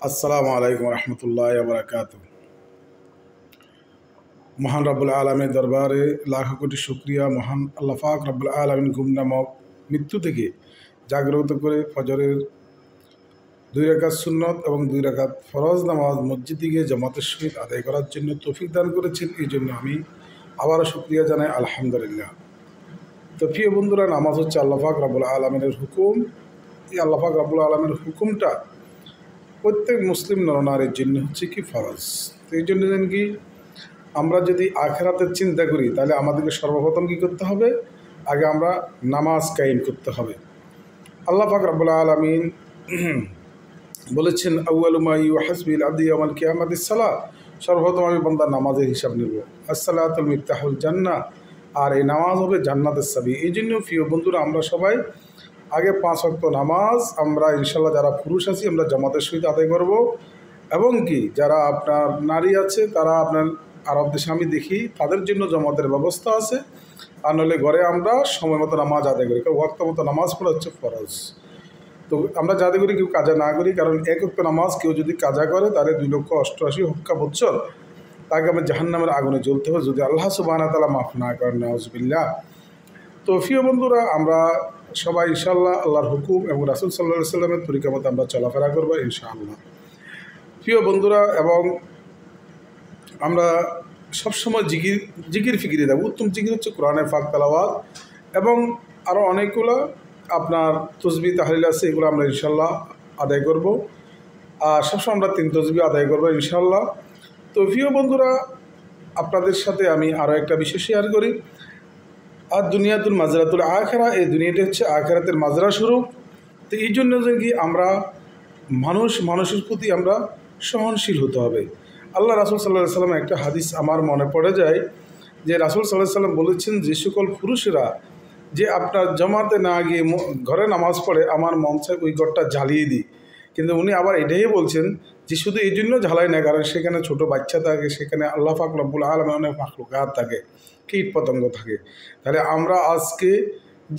আসসালামু আলাইকুম রহমতুল্লাহ বারাকাত। মহান রব্বুল আলমের দরবারে লাখ কোটি শুক্রিয়া। মহান আল্লাহ পাক রব্বুল আলমিন ঘুম নামক মৃত্যু থেকে জাগ্রত করে ফজরের 2 রাকাত সুন্নত এবং 2 রাকাত ফরজ নামাজ মসজিদে গিয়ে জামাতের সহিত আদায় করার জন্য তৌফিক দান করেছেন। এই জন্য আমি আবারও শুক্রিয়া জানাই, আলহামদুলিল্লাহ। তো প্রিয় বন্ধুরা, নামাজ হচ্ছে আল্লাহ পাক রব্বুল আলমিনের হুকুম। এই আল্লাহ পাক রব্বুল আলমের হুকুমটা প্রত্যেক মুসলিম নরনারীর জন্য হচ্ছে কি ফরজ। তো এই জন্য যেন কি আমরা যদি আখিরাতের চিন্তা করি, তাহলে আমাদেরকে সর্বপ্রথম কী করতে হবে? আগে আমরা নামাজ কায়েম করতে হবে। আল্লাহ পাক রব্বুল আলামিন বলেছেন, আউয়ালু মা ইউহাসবিল আবদি ইয়াউমাল কিয়ামাতিস সালাহ, সর্বপ্রথম আমি বান্দার নামাজের হিসাব নেব। আসসালাতুল মিফতাহুল জান্নাহ, আর এই নামাজ হবে জান্নাতের চাবি। এই জন্য প্রিয় বন্ধুরা, আমরা সবাই আগে 5 ওয়াক্ত নামাজ আমরা ইনশাল্লাহ যারা পুরুষ আছি আমরা জামাতের সহিত আদায় করব, এবং কি যারা আপনার নারী আছে তারা আপনার আরব দেশে আমি দেখি তাদের জন্য জামাতের ব্যবস্থা আছে। আর নইলে ঘরে আমরা সময় মতো নামাজ আদায় করি, কারণ ওয়াক্ত মতো নামাজ পড়া হচ্ছে ফরজ। তো আমরা যাতে করি কেউ কাজা না করি, কারণ 1 ওয়াক্ত নামাজ কেউ যদি কাজা করে তাহলে 2,88,000 হক্কা বছর তাকে আমি জাহান্নামের আগুনে জ্বলতে হবে, যদি আল্লাহ সুবহানাহু ওয়া তাআলা মাফ না করেন, নাউজুবিল্লাহ। তো প্রিয় বন্ধুরা, আমরা সবাই ইনশাআল্লাহ আল্লাহর হুকুম এবং রাসূল সাল্লাল্লাহু আলাইহি ওয়াসাল্লামের তরিকা মতো আমরা চলাফেরা করবো ইনশাআল্লাহ। প্রিয় বন্ধুরা, এবং আমরা সবসময় জিকির ফিকিরে দেবো। উত্তম জিকির হচ্ছে কোরআনে পাক তেলাওয়াত, এবং আরও অনেকগুলো আপনার তসবিহ তাহলিল আছে, এগুলো আমরা ইনশাআল্লাহ আদায় করব। আর সবসময় আমরা 3 তসবিহ আদায় করবো ইনশাআল্লাহ। তো প্রিয় বন্ধুরা, আপনাদের সাথে আমি আরও একটা বিষয় শেয়ার করি। আর দুনিয়াতুল মাজরাতুল আখিরা, এই দুনিয়াটা হচ্ছে আখিরাতের মাজরা স্বরূপ। তো এই জন্য যে কি আমরা মানুষের প্রতি আমরা সহনশীল হতে হবে। আল্লাহ রাসূল সাল্লাল্লাহু আলাইহি ওয়াসাল্লামের একটা হাদিস আমার মনে পড়ে যায়, যে রাসূল সাল্লাল্লাহু আলাইহি ওয়াসাল্লাম বলেছেন, যে সকল পুরুষেরা যে আপনার জামাতে না গিয়ে ঘরে নামাজ পড়ে, আমার মন চায় ওই ঘরটা জ্বালিয়ে দিই। কিন্তু উনি আবার এটাই বলছেন যে শুধু এই জন্য জ্বালাই না, কারণ সেখানে ছোট বাচ্চা থাকে, সেখানে আল্লাহ পাক রব্বুল আলামিন অনেক মাখলুকাত থাকে, কীট পতঙ্গ থাকে। তাহলে আমরা আজকে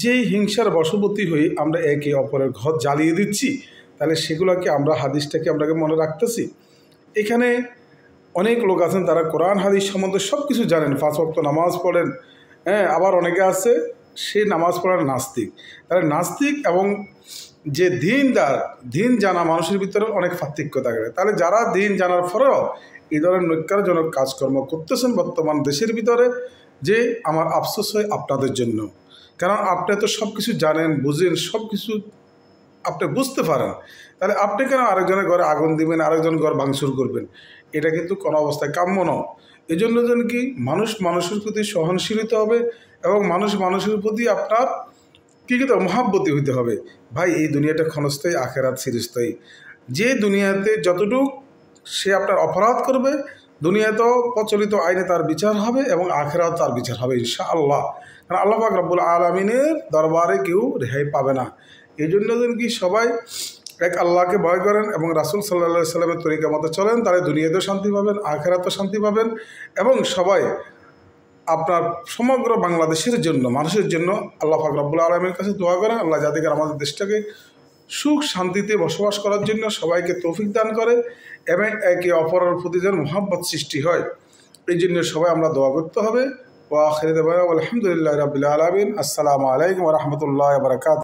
যেই হিংসার বশবর্তী হয়ে আমরা একে অপরের ঘর জ্বালিয়ে দিচ্ছি, তাহলে সেগুলোকে আমরা হাদিসটাকে আমরাকে মনে রাখতেছি। এখানে অনেক লোক আছেন তারা কোরআন হাদিস সম্বন্ধে সব কিছু জানেন, 5 ওয়াক্ত নামাজ পড়েন, আবার অনেকে আছে সে নামাজ পড়ার নাস্তিক। তাহলে নাস্তিক এবং যে দিন জানা মানুষের ভিতরে অনেক পার্থক্য থাকে। তাহলে যারা দিন জানার পরেও এই ধরনের নৈক্যজনক কাজকর্ম করতেছেন বর্তমান দেশের ভিতরে, যে আমার আফসোস হয় আপনাদের জন্য। কারণ আপনি তো সব কিছু জানেন, বুঝেন, সব কিছু আপনি বুঝতে পারেন, তাহলে আপনি কেন আরেকজনের ঘরে আগুন দিবেন, আরেকজনের ঘর ভাঙচুর করবেন? এটা কিন্তু কোনো অবস্থায় কাম্য নয়। এই জন্য যেন কি মানুষের প্রতি সহনশীল হতে হবে, এবং মানুষের প্রতি আপনার কী করতে হবে? মহাব্বতী হইতে হবে। ভাই, এই দুনিয়াটা ক্ষণস্থায়ী, আখেরাত চিরস্থায়ী। যে দুনিয়াতে যতটুকু সে আপনার অপরাধ করবে, দুনিয়াতেও প্রচলিত আইনে তার বিচার হবে, এবং আখেরাত তার বিচার হবে ইনশাআল্লাহ। কারণ আল্লাহ পাক রব্বুল আলামিনের দরবারে কেউ রেহাই পাবে না। এই জন্য যেন কি সবাই এক আল্লাহকে ভয় করেন এবং রাসূল সাল্লাল্লাহু আলাইহি ওয়াসাল্লামের তরিকা মতো চলেন, তাহলে দুনিয়াতেও শান্তি পাবেন, আখিরাতেও শান্তি পাবেন। এবং সবাই আপনার সমগ্র বাংলাদেশের জন্য, মানুষের জন্য আল্লাহ পাক রব্বুল আলামিনের কাছে দোয়া করেন, আল্লাহ যাতে আমাদের দেশটাকে সুখ শান্তিতে বসবাস করার জন্য সবাইকে তৌফিক দান করে, এবং একে অপরের প্রতি যেন মহব্বত সৃষ্টি হয়। এই জন্য সবাই আমরা দোয়া করতে হবে। ওয়া আখিরু দাওয়ানা আলহামদুলিল্লাহি রাব্বিল আলামিন। আসসালামু আলাইকুম ওয়া রাহমাতুল্লাহি ওয়া বারাকাতুহু।